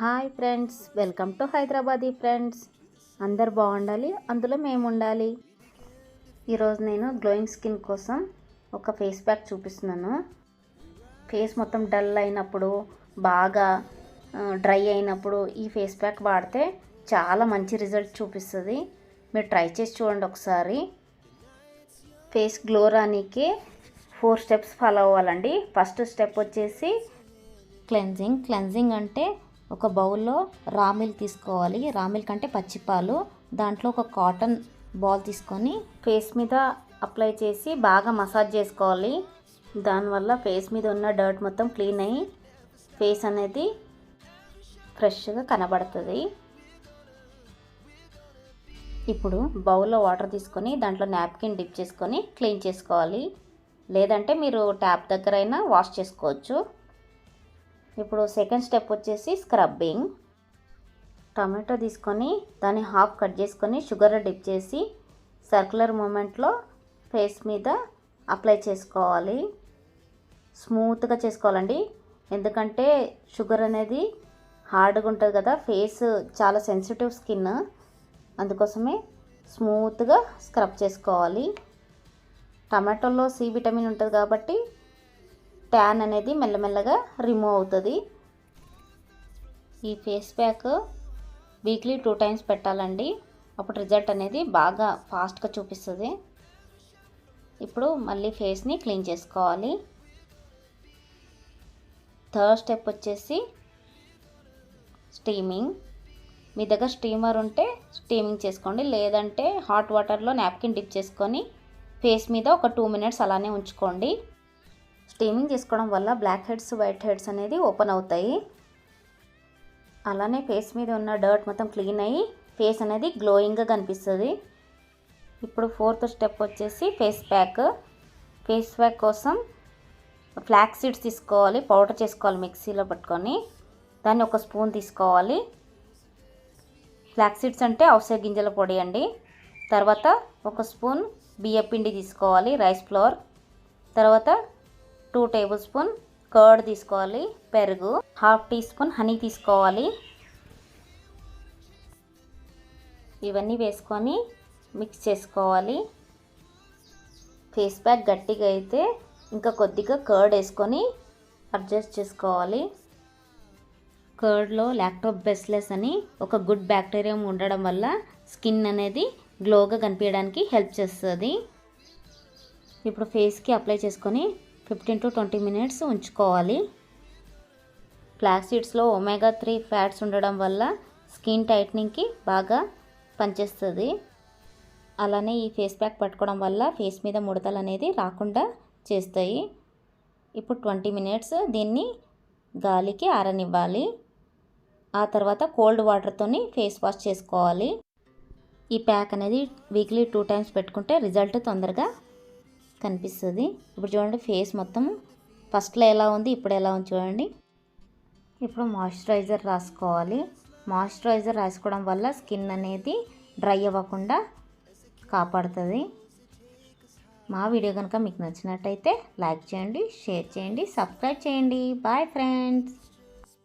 Hi friends, welcome to Hyderabadi friends. అందరు బాగుండాలి, అందులో మేము ఉండాలి. ఈరోజు నేను గ్లోయింగ్ స్కిన్ కోసం ఒక ఫేస్ ప్యాక్ చూపిస్తున్నాను. ఫేస్ మొత్తం డల్ అయినప్పుడు, బాగా డ్రై అయినప్పుడు ఈ ఫేస్ ప్యాక్ వాడితే చాలా మంచి రిజల్ట్ చూపిస్తుంది. మీరు ట్రై చేసి చూడండి ఒకసారి. ఫేస్ గ్లో రానికి 4 స్టెప్స్ ఫాలో అవ్వాలండి. ఫస్ట్ స్టెప్ వచ్చేసి క్లెన్జింగ్ అంటే ఒక బౌల్లో రా మిల్క్ తీసుకోవాలి. రా మిల్క్ అంటే పచ్చిపాలు. దాంట్లో ఒక కాటన్ బాల్ తీసుకొని ఫేస్ మీద అప్లై చేసి బాగా మసాజ్ చేసుకోవాలి. దానివల్ల ఫేస్ మీద ఉన్న డర్ట్ మొత్తం క్లీన్ అయ్యి ఫేస్ అనేది ఫ్రెష్గా కనబడుతుంది. ఇప్పుడు బౌల్లో వాటర్ తీసుకొని దాంట్లో నాప్కిన్ డిప్ చేసుకొని క్లీన్ చేసుకోవాలి. లేదంటే మీరు ట్యాప్ దగ్గర అయినా వాష్ చేసుకోవచ్చు. ఇప్పుడు సెకండ్ స్టెప్ వచ్చేసి స్క్రబ్బింగ్. టమాటో తీసుకొని దాన్ని హాఫ్ కట్ చేసుకొని షుగర్లో డిప్ చేసి సర్క్యులర్ మూమెంట్లో ఫేస్ మీద అప్లై చేసుకోవాలి. స్మూత్గా చేసుకోవాలండి, ఎందుకంటే షుగర్ అనేది హార్డ్గా ఉంటుంది కదా. ఫేస్ చాలా సెన్సిటివ్ స్కిన్, అందుకోసమే స్మూత్గా స్క్రబ్ చేసుకోవాలి. టమాటోలో సి విటమిన్ ఉంటుంది కాబట్టి ట్యాన్ అనేది మెల్లమెల్లగా రిమూవ్ అవుతుంది. ఈ ఫేస్ ప్యాక్ వీక్లీ 2 టైమ్స్ పెట్టాలండి. అప్పుడు రిజల్ట్ అనేది బాగా ఫాస్ట్గా చూపిస్తుంది. ఇప్పుడు మళ్ళీ ఫేస్ని క్లీన్ చేసుకోవాలి. థర్డ్ స్టెప్ వచ్చేసి స్టీమింగ్. మీ దగ్గర స్టీమర్ ఉంటే స్టీమింగ్ చేసుకోండి, లేదంటే హాట్ వాటర్లో నాప్కిన్ డిప్ చేసుకొని ఫేస్ మీద ఒక 2 మినిట్స్ అలానే ఉంచుకోండి. స్టీమింగ్ చేసుకోవడం వల్ల బ్లాక్ హెడ్స్, వైట్ హెడ్స్ అనేది ఓపెన్ అవుతాయి. అలానే ఫేస్ మీద ఉన్న డర్ట్ మొత్తం క్లీన్ అయ్యి ఫేస్ అనేది గ్లోయింగ్గా కనిపిస్తుంది. ఇప్పుడు ఫోర్త్ స్టెప్ వచ్చేసి ఫేస్ ప్యాక్. ఫేస్ ప్యాక్ కోసం ఫ్లాక్స్ సీడ్స్ తీసుకోవాలి, పౌడర్ చేసుకోవాలి మిక్సీలో పట్టుకొని. దాన్ని 1 స్పూన్ తీసుకోవాలి. ఫ్లాక్స్ సీడ్స్ అంటే అవిసె గింజల పొడి అండి. తర్వాత 1 స్పూన్ బియ్య పిండి తీసుకోవాలి, రైస్ ఫ్లోర్. తర్వాత 2 టేబుల్ స్పూన్ కర్డ్ తీసుకోవాలి, పెరుగు. 1/2 టీ స్పూన్ హనీ తీసుకోవాలి. ఇవన్నీ వేసుకొని మిక్స్ చేసుకోవాలి. ఫేస్ ప్యాక్ గట్టిగా అయితే ఇంకా కొద్దిగా కర్డ్ వేసుకొని అడ్జస్ట్ చేసుకోవాలి. కర్డ్లో లాక్టోబెసిల్లస్ అని ఒక గుడ్ బ్యాక్టీరియా ఉండడం వల్ల స్కిన్ అనేది గ్లోగా కనిపించడానికి హెల్ప్ చేస్తుంది. ఇప్పుడు ఫేస్కి అప్లై చేసుకొని 15 to 20 మినిట్స్ ఉంచుకోవాలి. ఫ్లాక్స్ సీడ్స్లో ఒమేగా 3 ఫ్యాట్స్ ఉండడం వల్ల స్కిన్ టైట్నింగ్కి బాగా పనిచేస్తుంది. అలానే ఈ ఫేస్ ప్యాక్ పట్టుకోవడం వల్ల ఫేస్ మీద ముడతలు అనేది రాకుండా చేస్తాయి. ఇప్పుడు 20 మినిట్స్ దీన్ని గాలికి ఆరనివ్వాలి. ఆ తర్వాత కోల్డ్ వాటర్తోని ఫేస్ వాష్ చేసుకోవాలి. ఈ ప్యాక్ అనేది వీక్లీ 2 టైమ్స్ పెట్టుకుంటే రిజల్ట్ తొందరగా కనిపిస్తుంది. ఇప్పుడు చూడండి ఫేస్ మొత్తం ఫస్ట్లో ఎలా ఉంది, ఇప్పుడు ఎలా ఉంది చూడండి. ఇప్పుడు మాయిశ్చరైజర్ రాసుకోవాలి. మాయిశ్చరైజర్ రాసుకోవడం వల్ల స్కిన్ అనేది డ్రై అవ్వకుండా కాపాడుతుంది. మా వీడియో కనుక మీకు నచ్చినట్టయితే లైక్ చేయండి, షేర్ చేయండి, సబ్స్క్రైబ్ చేయండి. Bye friends.